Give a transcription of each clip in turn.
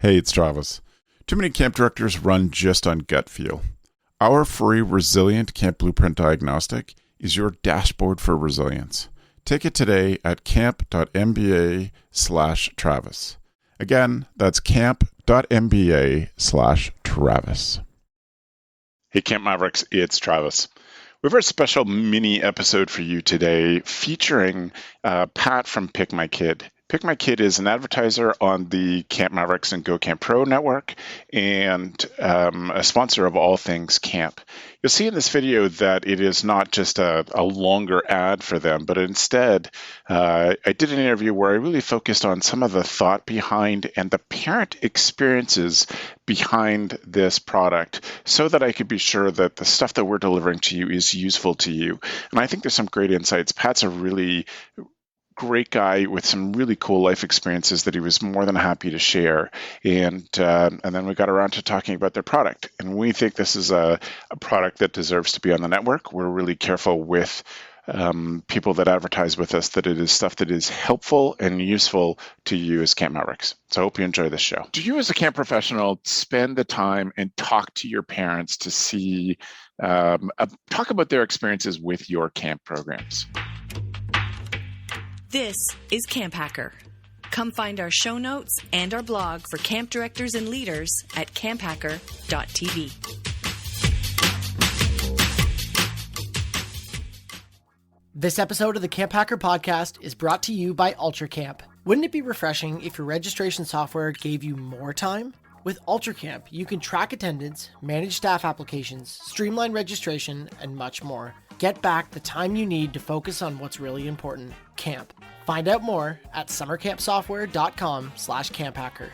Hey, it's Travis. Too many camp directors run just on gut feel. Our free Resilient Camp Blueprint Diagnostic is your dashboard for resilience. Take it today at camp.mba/Travis. Again, that's camp.mba/Travis. Hey, Camp Mavericks, it's Travis. We have a special mini episode for you today featuring Pat from PikMyKid. PikMyKid is an advertiser on the Camp Mavericks and Go Camp Pro network and a sponsor of all things camp. You'll see in this video that it is not just a longer ad for them, but instead I did an interview where I really focused on some of the thought behind and the parent experiences behind this product so that I could be sure that the stuff that we're delivering to you is useful to you. And I think there's some great insights. Pat's a really great guy with some really cool life experiences that he was more than happy to share. And then we got around to talking about their product. And we think this is a product that deserves to be on the network. We're really careful with people that advertise with us that it is stuff that is helpful and useful to you as Camp Mavericks. So I hope you enjoy this show. Do you as a camp professional spend the time and talk to your parents to see, talk about their experiences with your camp programs? This is CampHacker. Come find our show notes and our blog for camp directors and leaders at camphacker.tv. This episode of the CampHacker podcast is brought to you by UltraCamp. Wouldn't it be refreshing if your registration software gave you more time? With UltraCamp, you can track attendance, manage staff applications, streamline registration, and much more. Get back the time you need to focus on what's really important, camp. Find out more at summercampsoftware.com/camphacker.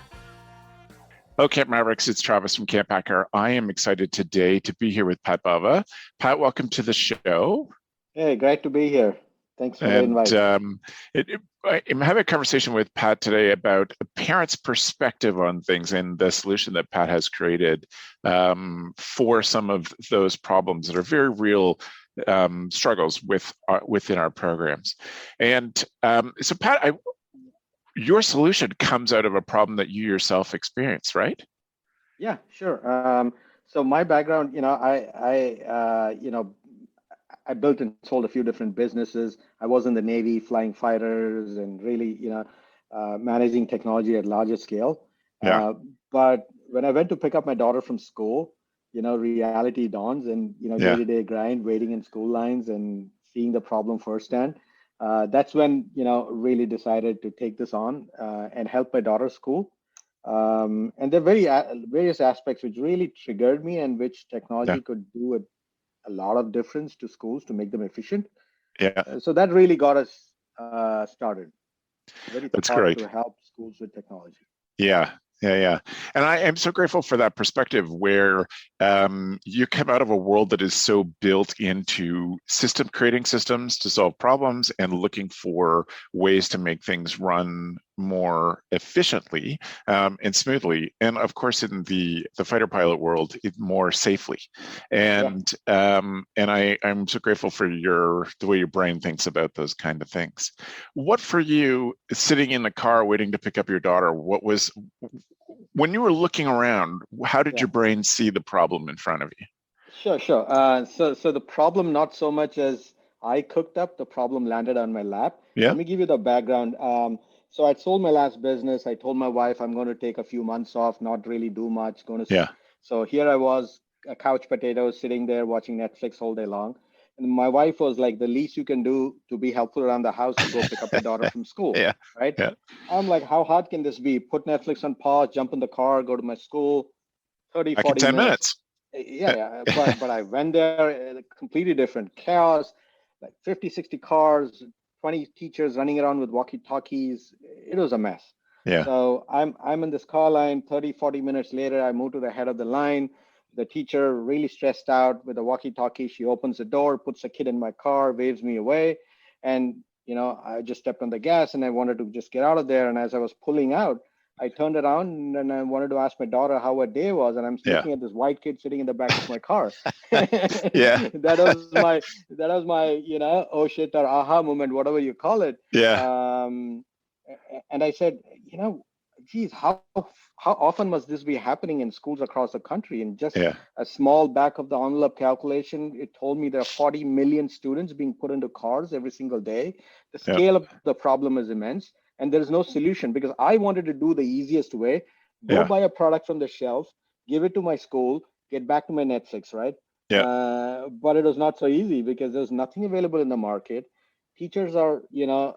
Hello, Camp Mavericks. It's Travis from CampHacker. I am excited today to be here with Pat Bava. Pat, welcome to the show. Hey, great to be here. Thanks for the invite. I'm having a conversation with Pat today about a parent's perspective on things and the solution that Pat has created for some of those problems that are very real struggles within our programs. And so, Pat, your solution comes out of a problem that you yourself experienced, right? Yeah, sure. So my background, I built and sold a few different businesses. I was in the Navy flying fighters and really, managing technology at larger scale. Yeah. But when I went to pick up my daughter from school, reality dawns and, day-to-day grind, waiting in school lines and seeing the problem firsthand. That's when, really decided to take this on and help my daughter's school. And there are various aspects which really triggered me and which technology could do a lot of difference to schools to make them efficient. Yeah. So that really got us started. That's great. To help schools with technology. Yeah. And I am so grateful for that perspective where you come out of a world that is so built into creating systems to solve problems and looking for ways to make things run more efficiently and smoothly. And of course, in the fighter pilot world, more safely. And I'm so grateful for the way your brain thinks about those kind of things. What for you, sitting in the car waiting to pick up your daughter, when you were looking around, how did your brain see the problem in front of you? Sure. So the problem, not so much as I cooked up, the problem landed on my lap. Yeah. Let me give you the background. So I sold my last business. I told my wife I'm going to take a few months off, not really do much. So here I was, a couch potato, sitting there watching Netflix all day long. And my wife was like, the least you can do to be helpful around the house is go pick up your daughter from school. Yeah. Right. Yeah. I'm like, how hard can this be? Put Netflix on pause, jump in the car, go to my school, 30, 40 10 minutes. Yeah. But I went there, completely different chaos, like 50, 60 cars, 20 teachers running around with walkie-talkies. It was a mess. Yeah. So I'm in this car line, 30, 40 minutes later, I move to the head of the line. The teacher really stressed out with a walkie-talkie. She opens the door, puts a kid in my car, waves me away. And, I just stepped on the gas and I wanted to just get out of there. And as I was pulling out, I turned around and I wanted to ask my daughter how her day was. And I'm looking at this white kid sitting in the back of my car. Yeah. That was my, oh shit, or aha moment, whatever you call it. Yeah. And I said, geez, how often must this be happening in schools across the country? And just Yeah. a small back of the envelope calculation, it told me there are 40 million students being put into cars every single day. The Yeah. scale of the problem is immense, and there is no solution, because I wanted to do the easiest way: go Yeah. buy a product from the shelf, give it to my school, get back to my Netflix, right? Yeah. But it was not so easy, because there's nothing available in the market. Teachers are,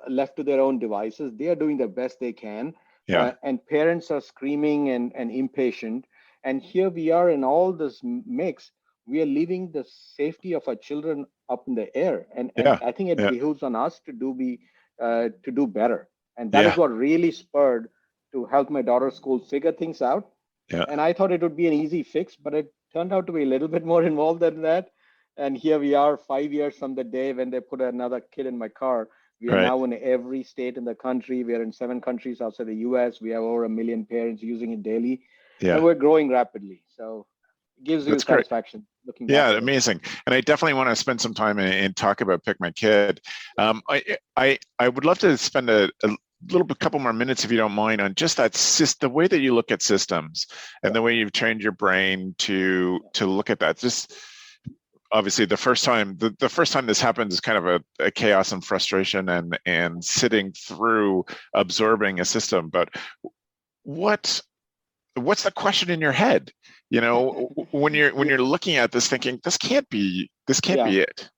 left to their own devices. They are doing the best they can, Yeah. and parents are screaming and impatient. And here we are in all this mix. We are leaving the safety of our children up in the air, and Yeah. I think it Yeah. behooves on us to do better. And that is Yeah. what really spurred to help my daughter's school figure things out. Yeah. And I thought it would be an easy fix, but it turned out to be a little bit more involved than that. And here we are, 5 years from the day when they put another kid in my car. We are Right. now in every state in the country. We are in 7 countries outside the US. We have over 1 million parents using it daily, Yeah. and we're growing rapidly. So it gives you That's great. satisfaction looking back. Yeah, at it. amazing. And I definitely want to spend some time and talk about PikMyKid. I would love to spend a couple more minutes, if you don't mind, on just that the way that you look at systems and the way you've trained your brain to look at that. Just obviously the first time this happens is kind of a chaos and frustration and sitting through absorbing a system. But what's the question in your head? When you're looking at this, thinking this can't be it.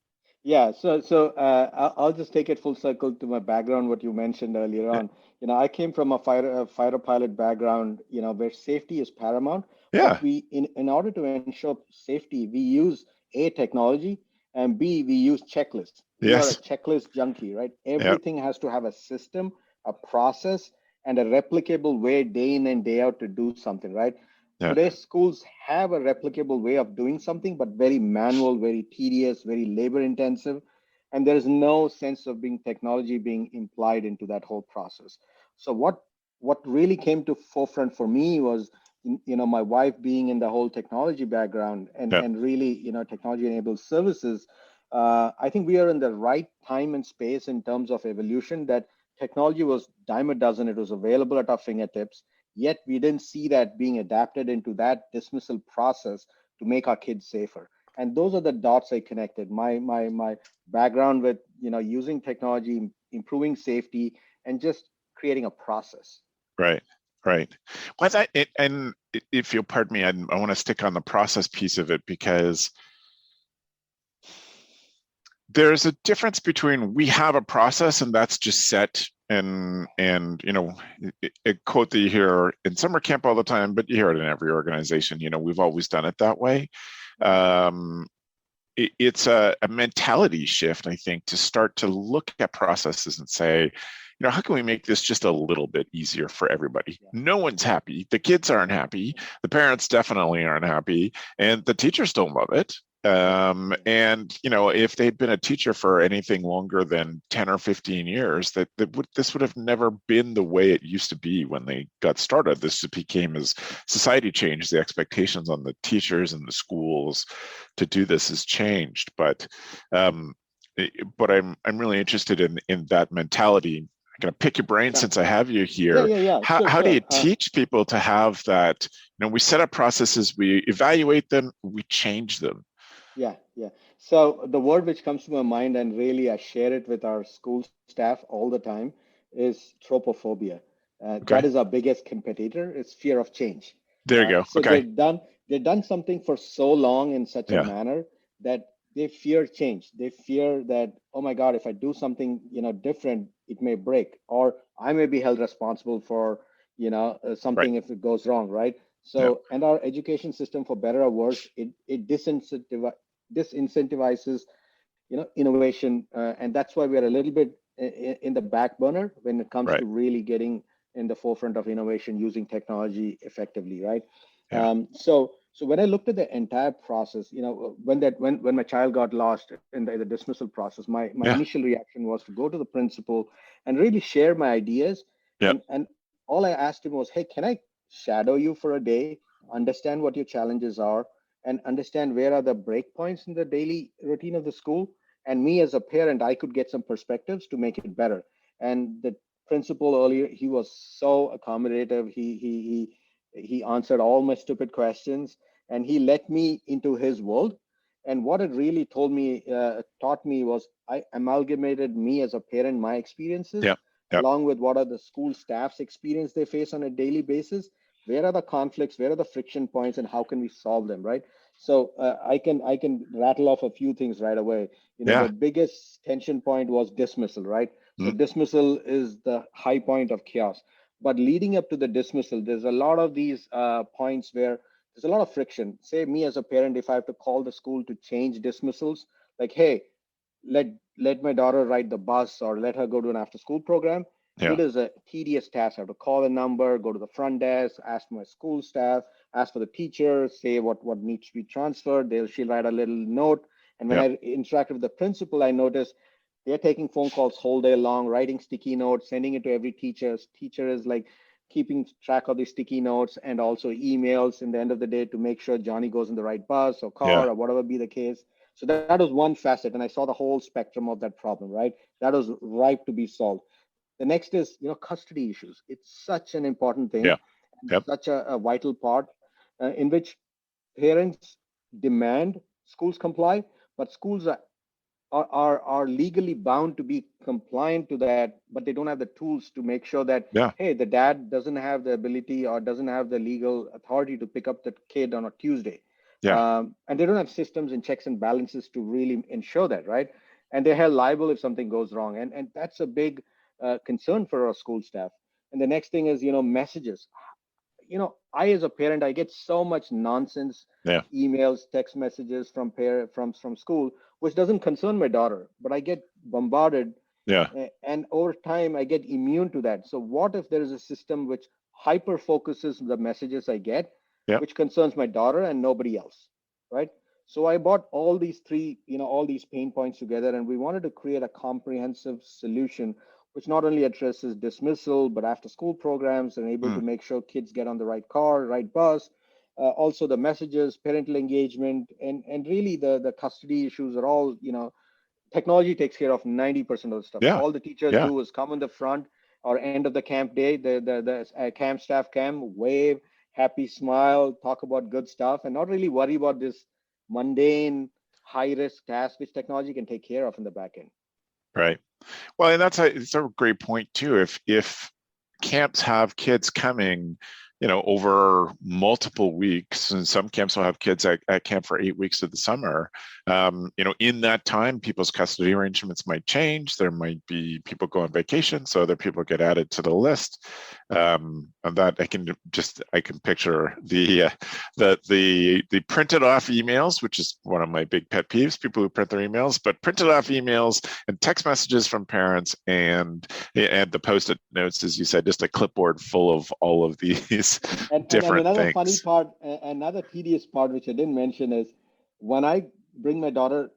Yeah, so I'll just take it full circle to my background, what you mentioned earlier on. I came from a fighter pilot background, where safety is paramount. Yeah. But we, in order to ensure safety, we use A, technology, and B, we use checklists. We are a checklist junkie, right? Everything has to have a system, a process, and a replicable way day in and day out to do something, right? Yeah. Today, schools have a replicable way of doing something, but very manual, very tedious, very labor intensive. And there is no sense of technology being implied into that whole process. So what really came to forefront for me was, my wife being in the whole technology background and really, technology enabled services. I think we are in the right time and space in terms of evolution, that technology was dime a dozen. It was available at our fingertips. Yet we didn't see that being adapted into that dismissal process to make our kids safer. And those are the dots I connected. My background with using technology, improving safety, and just creating a process. Right. Well, and if you'll pardon me, I want to stick on the process piece of it, because there's a difference between we have a process and that's just set. And a quote that you hear in summer camp all the time, but you hear it in every organization. We've always done it that way. It's a mentality shift, I think, to start to look at processes and say, how can we make this just a little bit easier for everybody? No one's happy. The kids aren't happy. The parents definitely aren't happy, and the teachers don't love it. And if they'd been a teacher for anything longer than 10 or 15 years, this would have never been the way it used to be when they got started. This became, as society changed, the expectations on the teachers and the schools to do this has changed. But I'm really interested in that mentality. I'm going to pick your brain since I have you here. Yeah. How do you teach people to have that? We set up processes, we evaluate them, we change them. Yeah. So the word which comes to my mind, and really I share it with our school staff all the time, is tropophobia. That is our biggest competitor. It's fear of change. There you go. So they've done something for so long in such a manner that they fear change. They fear that, oh my God, if I do something different, it may break, or I may be held responsible for something if it goes wrong, right? So, and our education system, for better or worse, it disincentivizes innovation, and that's why we're a little bit in the back burner when it comes to really getting in the forefront of innovation using technology effectively, right? So when I looked at the entire process, when my child got lost in the dismissal process, my initial reaction was to go to the principal and really share my ideas. And all I asked him was, hey, can I shadow you for a day, understand what your challenges are, and understand where are the breakpoints in the daily routine of the school? And me as a parent, I could get some perspectives to make it better. And the principal earlier, he was so accommodative. He answered all my stupid questions, and he let me into his world. And what it really taught me was, I amalgamated me as a parent, my experiences, Yeah. Yeah. along with what are the school staff's experience they face on a daily basis. Where are the conflicts? Where are the friction points, and how can we solve them? Right. So I can rattle off a few things right away. Yeah. The biggest tension point was dismissal. Right. So Mm. dismissal is the high point of chaos. But leading up to the dismissal, there's a lot of these points where there's a lot of friction. Say me as a parent, if I have to call the school to change dismissals, like, hey, let let my daughter ride the bus or let her go to an after school program. Yeah. It is a tedious task. I have to call a number, go to the front desk, ask my school staff, ask for the teacher, say what needs to be transferred. She'll write a little note. And when Yeah. I interact with the principal, I notice they're taking phone calls whole day long, writing sticky notes, sending it to every teacher. Teacher is like keeping track of the sticky notes and also emails in the end of the day to make sure Johnny goes in the right bus or car Yeah. or whatever be the case. So that was one facet, and I saw the whole spectrum of that problem, right? That was ripe to be solved. The next is, custody issues. It's such an important thing, Yeah. and Yep. such a vital part in which parents demand schools comply, but schools are legally bound to be compliant to that, but they don't have the tools to make sure that, Yeah. hey, the dad doesn't have the ability or doesn't have the legal authority to pick up the kid on a Tuesday. Yeah. And they don't have systems and checks and balances to really ensure that, right? And they're held liable if something goes wrong. And that's a big concern for our school staff. And the next thing is, messages. I as a parent, I get so much nonsense Yeah. emails, text messages from school, which doesn't concern my daughter, but I get bombarded, Yeah. and over time I get immune to that. So what if there is a system which hyper focuses the messages I get, Yep. which concerns my daughter and nobody else, right? So I brought all these all these pain points together, and we wanted to create a comprehensive solution which not only addresses dismissal, but after school programs and able to Mm. make sure kids get on the right car, right bus. Also the messages, parental engagement, and really the custody issues are all, technology takes care of 90% of the stuff. Yeah. All the teachers Yeah. do is come in the front or end of the camp day, the camp staff come, wave, happy smile, talk about good stuff, and not really worry about this mundane, high risk task which technology can take care of in the back end. Right. Well, and it's a great point too. If camps have kids coming, over multiple weeks, and some camps will have kids at camp for 8 weeks of the summer. In that time, people's custody arrangements might change. There might be people go on vacation, so other people get added to the list. And that I can picture the printed off emails, which is one of my big pet peeves, people who print their emails, but printed off emails and text messages from parents and the post-it notes, as you said, just a clipboard full of all of these different another things. funny part, another tedious part, which I didn't mention, is when I bring my daughter,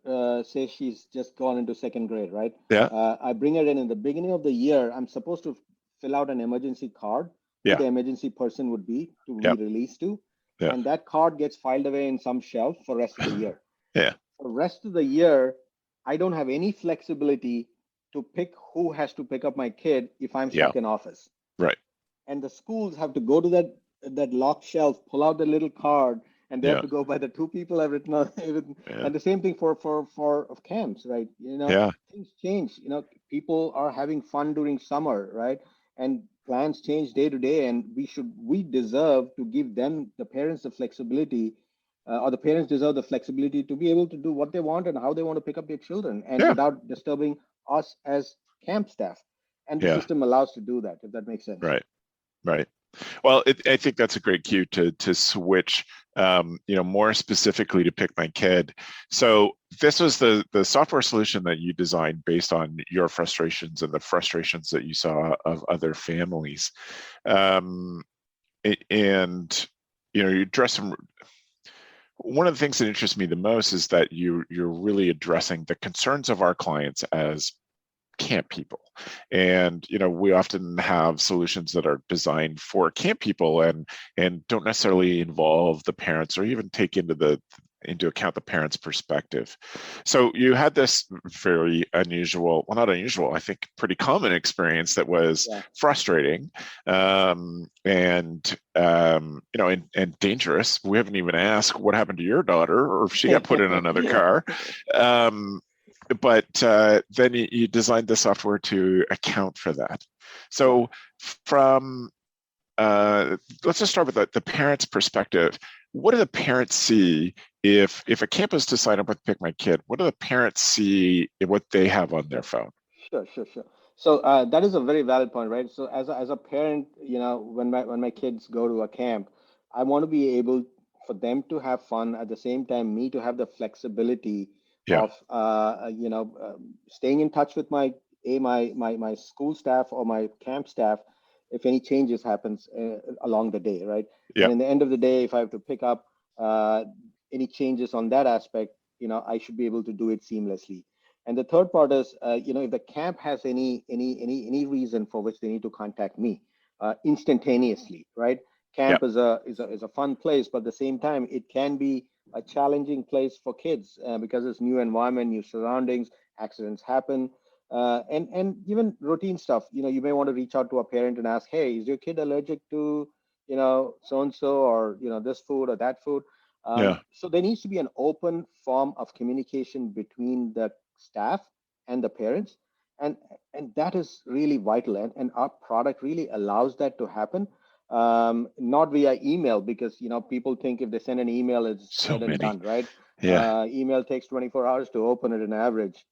say she's just gone into second grade, right? Yeah. I bring her in the beginning of the year. I'm supposed to fill out an emergency card, Yeah. who the emergency person would be to Yep. be released to. Yeah. And that card gets filed away in some shelf for rest of the year. Yeah. For the rest of the year, I don't have any flexibility to pick who has to pick up my kid if I'm stuck in office. Right. And the schools have to go to that locked shelf, pull out the little card, and they have to go by the two people I've written on. And the same thing for camps, right? Things change. People are having fun during summer, right? And plans change day to day, and we deserve to give them, the parents, the flexibility, or the parents deserve the flexibility to be able to do what they want and how they want to pick up their children, and without disturbing us as camp staff. And the system allows to do that, if that makes sense. Right. Well, I think that's a great cue to switch, more specifically to PikMyKid. So this was the software solution that you designed based on your frustrations and the frustrations that you saw of other families, and you address some. One of the things that interests me the most is that you're really addressing the concerns of our clients as camp people. And we often have solutions that are designed for camp people and don't necessarily involve the parents or even take into the into account the parent's perspective. So you had this very unusual, well, not unusual, I think pretty common experience that was frustrating, and dangerous. We haven't even asked what happened to your daughter or if she got put in another car. But then you designed the software to account for that. So from let's just start with the parent's perspective. What do the parents see if a camp is to sign up with PikMyKid? What do the parents see in what they have on their phone? Sure. So that is a very valid point, right? So as a parent, when my kids go to a camp, I want to be able for them to have fun at the same time, me to have the flexibility of staying in touch with my school staff or my camp staff if any changes happens along the day, right? Yeah. And in the end of the day, if I have to pick up any changes on that aspect, I should be able to do it seamlessly. And the third part is, if the camp has any reason for which they need to contact me instantaneously, right? Camp is a fun place, but at the same time, it can be a challenging place for kids because it's new environment, new surroundings, accidents happen. And even routine stuff, you may want to reach out to a parent and ask, hey, is your kid allergic to, so-and-so or, this food or that food? So there needs to be an open form of communication between the staff and the parents. And that is really vital. And our product really allows that to happen. Not via email, because, people think if they send an email, it's said and done, right? Email takes 24 hours to open it on average.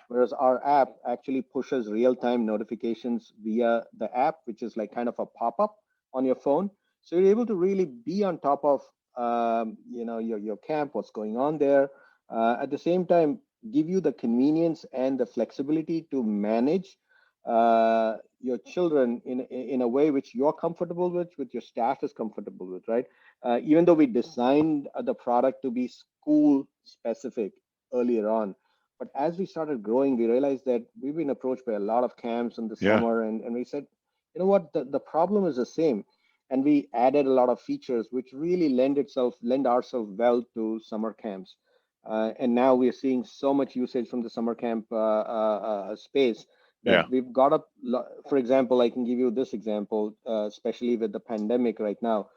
Whereas our app actually pushes real-time notifications via the app, which is like kind of a pop-up on your phone. So you're able to really be on top of, your camp, what's going on there. At the same time, give you the convenience and the flexibility to manage your children in a way which you're comfortable with your staff is comfortable with, right? Even though we designed the product to be school specific earlier on, but as we started growing, we realized that we've been approached by a lot of camps in the summer, and we said, you know what, the problem is the same. And we added a lot of features which really lend ourselves well to summer camps. And now we are seeing so much usage from the summer camp space that we've got up. For example, I can give you this example, especially with the pandemic right now.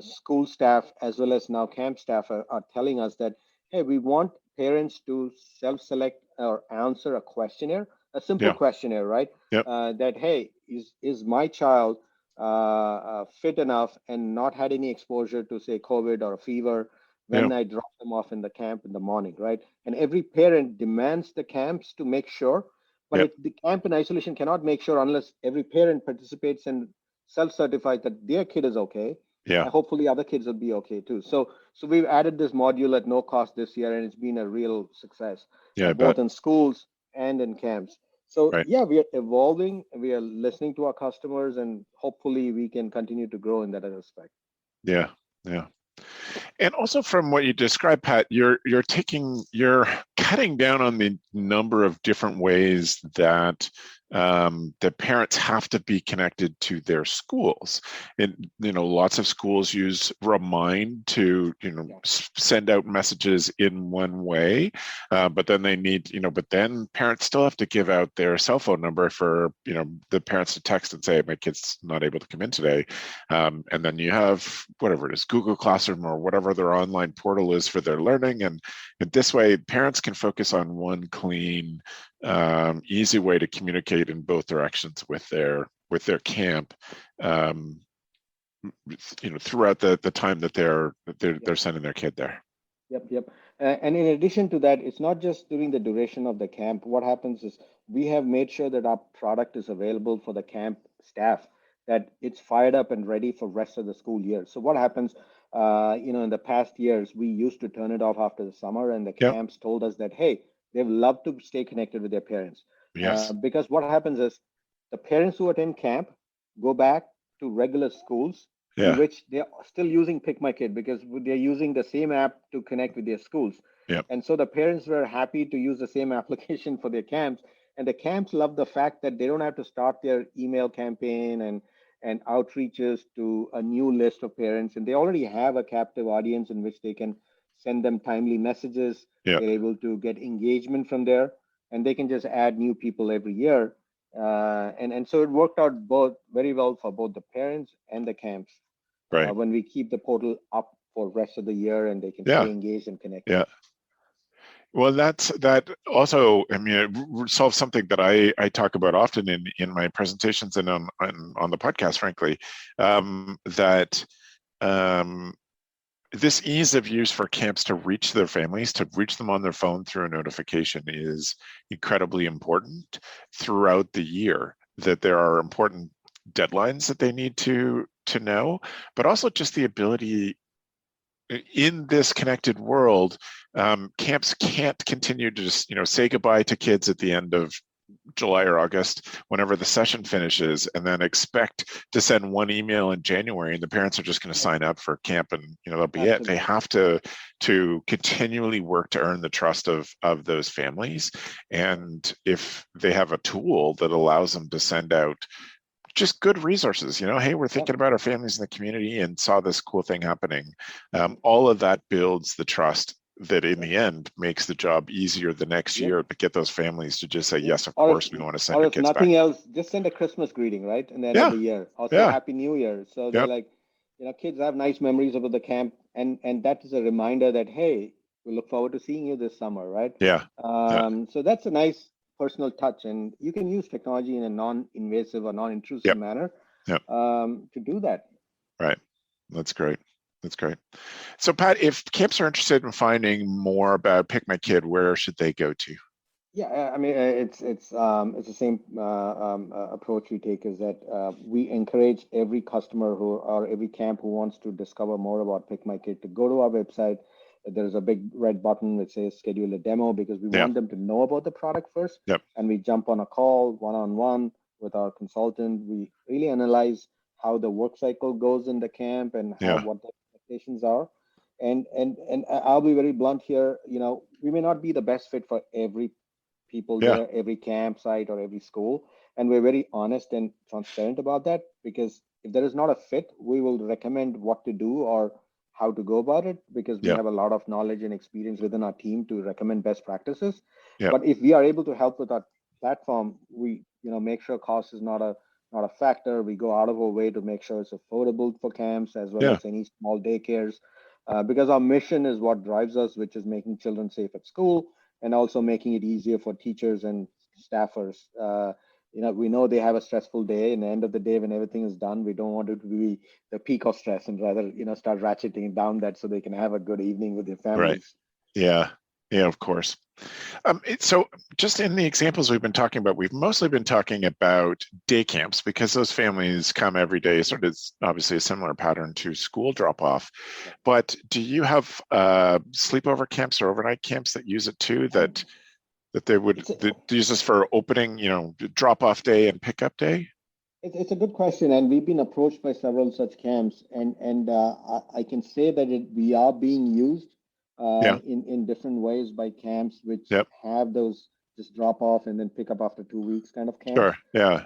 School staff as well as now camp staff are telling us that, hey, we want parents to self-select or answer a questionnaire, a simple questionnaire, right? That, hey, is my child fit enough and not had any exposure to, say, COVID or a fever when I drop them off in the camp in the morning, right? And every parent demands the camps to make sure, but the camp in isolation cannot make sure unless every parent participates and self-certifies that their kid is okay. And hopefully other kids will be okay too. So we've added this module at no cost this year, and it's been a real success, both in schools and in camps. So we are evolving, we are listening to our customers, and hopefully we can continue to grow in that aspect. Yeah. And also from what you described, Pat, you're cutting down on the number of different ways that the parents have to be connected to their schools. And lots of schools use Remind to send out messages in one way, but then they need but then parents still have to give out their cell phone number for the parents to text and say, my kid's not able to come in today, and then you have whatever it is, Google Classroom or whatever their online portal is for their learning, and this way parents can focus on one clean, easy way to communicate in both directions with their camp, throughout the time that they're sending their kid there. Yep. And in addition to that, it's not just during the duration of the camp. What happens is we have made sure that our product is available for the camp staff, that it's fired up and ready for rest of the school year. So what happens, in the past years, we used to turn it off after the summer, and the camps told us that, hey, they love to stay connected with their parents. Because what happens is the parents who attend camp go back to regular schools in which they're still using PikMyKid because they're using the same app to connect with their schools. And so the parents were happy to use the same application for their camps. And the camps love the fact that they don't have to start their email campaign and outreaches to a new list of parents. And they already have a captive audience in which they can send them timely messages. Yeah. They're able to get engagement from there, and they can just add new people every year. And so it worked out both very well for both the parents and the camps Right. when we keep the portal up for rest of the year and they can Yeah. stay engaged and connected. Yeah. Well, that also, I mean, it solves something that I talk about often in my presentations and on the podcast, frankly, that this ease of use for camps to reach their families, to reach them on their phone through a notification is incredibly important throughout the year, that there are important deadlines that they need to know, but also just the ability in this connected world, camps can't continue to just say goodbye to kids at the end of July or August, whenever the session finishes, and then expect to send one email in January, and the parents are just going to sign up for camp, and that'll be it. They have to continually work to earn the trust of those families, and if they have a tool that allows them to send out just good resources, hey, we're thinking about our families in the community and saw this cool thing happening. All of that builds the trust that in the end makes the job easier the next year to get those families to just say, yes, of course, we want to send our kids back. Or if nothing else, just send a Christmas greeting, right? And the end of the year. Also, Happy New Year. So they're like, kids have nice memories about the camp. And that is a reminder that, hey, we look forward to seeing you this summer, right? Yeah. So that's a nice personal touch, and you can use technology in a non-invasive or non-intrusive manner to do that. Right. That's great. That's great. So Pat, if camps are interested in finding more about PikMyKid, where should they go to? Yeah, I mean, it's the same approach we take, is that we encourage every customer or every camp who wants to discover more about PikMyKid to go to our website. There's a big red button that says schedule a demo, because we want them to know about the product first. And we jump on a call one-on-one with our consultant. We really analyze how the work cycle goes in the camp and what the expectations are. And I'll be very blunt here. We may not be the best fit for every people there, every campsite or every school. And we're very honest and transparent about that, because if there is not a fit, we will recommend what to do or how to go about it, because we have a lot of knowledge and experience within our team to recommend best practices. But if we are able to help with our platform, we make sure cost is not a factor. We go out of our way to make sure it's affordable for camps as well as any small daycares, because our mission is what drives us, which is making children safe at school and also making it easier for teachers and staffers. We know they have a stressful day, and at the end of the day, when everything is done, we don't want it to be the peak of stress, and rather, start ratcheting down that so they can have a good evening with their families. Right. Yeah, of course. So just in the examples we've been talking about, we've mostly been talking about day camps, because those families come every day. So it's obviously a similar pattern to school drop-off. But do you have sleepover camps or overnight camps that use it too, that they would use this for opening, drop-off day and pickup day? It's a good question, and we've been approached by several such camps, and I can say that we are being used in different ways by camps which have those just drop off and then pick up after 2 weeks kind of camps. Sure. Yeah.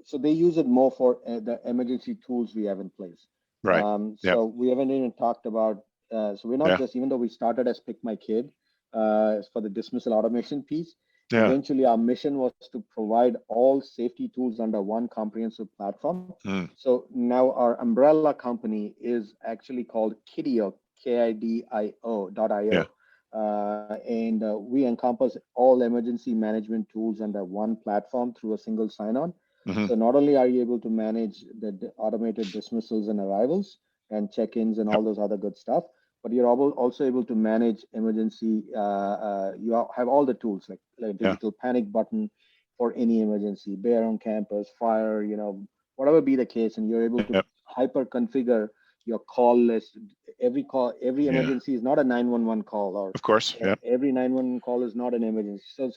So they use it more for the emergency tools we have in place. Right. So we haven't even talked about. So we're not just, even though we started as PikMyKid for the dismissal automation piece. Eventually, our mission was to provide all safety tools under one comprehensive platform. So now our umbrella company is actually called Kidio, Kidio.io. And we encompass all emergency management tools under one platform through a single sign-on. So not only are you able to manage the automated dismissals and arrivals and check-ins and all those other good stuff, but you're also able to manage emergency. You have all the tools like digital panic button for any emergency, bear on campus, fire, whatever be the case, and you're able to hyper configure your call list. Every emergency is not a 911 call, or of course, every 911 call is not an emergency. So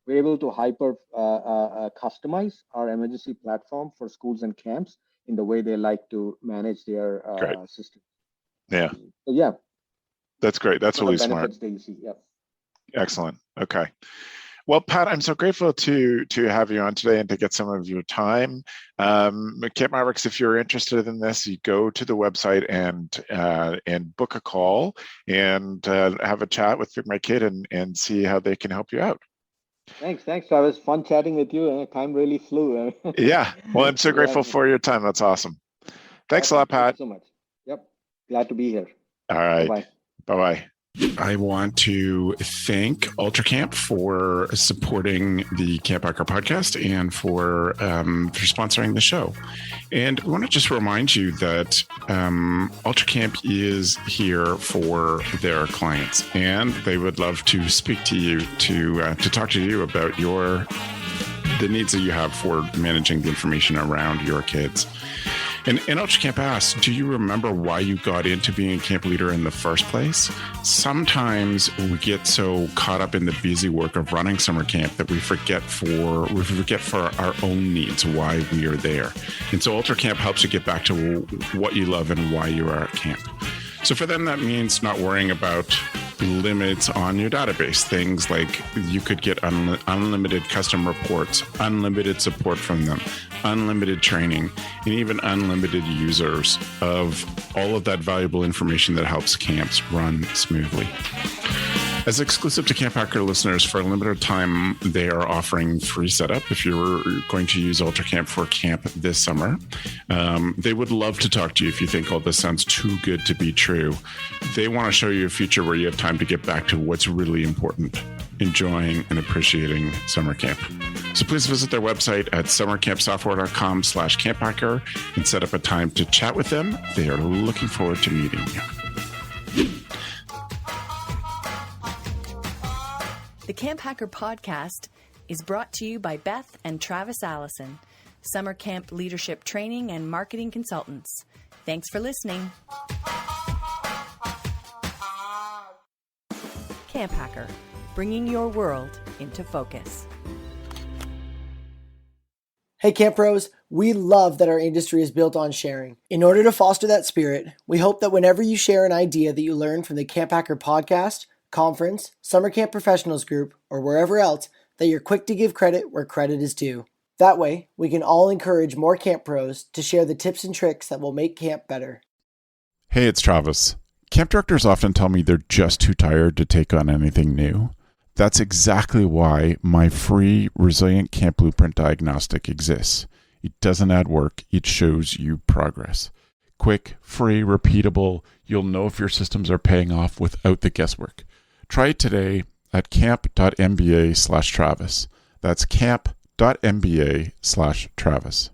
we're able to hyper customize our emergency platform for schools and camps in the way they like to manage their system. That's great. That's really smart. That you see. Excellent. Okay. Well, Pat, I'm so grateful to have you on today and to get some of your time. Camp Mavericks, if you're interested in this, you go to the website and book a call and have a chat with PikMyKid and see how they can help you out. Thanks, Travis. Fun chatting with you. Time really flew. Yeah. Well, I'm so grateful for your time. That's awesome. Thanks a lot, Pat. Thank you so much. Yep. Glad to be here. All right. Bye-bye. Bye-bye. I want to thank UltraCamp for supporting the CampHacker podcast and for sponsoring the show. And I want to just remind you that UltraCamp is here for their clients, and they would love to speak to you to talk to you about the needs that you have for managing the information around your kids. And UltraCamp asks, do you remember why you got into being a camp leader in the first place? Sometimes we get so caught up in the busy work of running summer camp that we forget for our own needs, why we are there. And so UltraCamp helps you get back to what you love and why you are at camp. So for them, that means not worrying about limits on your database. Things like you could get unlimited custom reports, unlimited support from them, unlimited training, and even unlimited users of all of that valuable information that helps camps run smoothly. As exclusive to CampHacker listeners, for a limited time, they are offering free setup if you're going to use UltraCamp for camp this summer. They would love to talk to you if you think all this sounds too good to be true. They want to show you a future where you have time to get back to what's really important, enjoying and appreciating summer camp. So please visit their website at summercampsoftware.com/CampHacker and set up a time to chat with them. They are looking forward to meeting you. The CampHacker podcast is brought to you by Beth and Travis Allison, summer camp leadership training and marketing consultants. Thanks for listening. CampHacker, bringing your world into focus. Hey Camp Pros, we love that our industry is built on sharing. In order to foster that spirit, we hope that whenever you share an idea that you learned from the CampHacker podcast, conference, summer camp professionals group, or wherever else, that you're quick to give credit where credit is due. That way, we can all encourage more camp pros to share the tips and tricks that will make camp better. Hey, it's Travis. Camp directors often tell me they're just too tired to take on anything new. That's exactly why my free Resilient Camp Blueprint Diagnostic exists. It doesn't add work, it shows you progress. Quick, free, repeatable, you'll know if your systems are paying off without the guesswork. Try it today at camp.mba/Travis. That's camp.mba/Travis.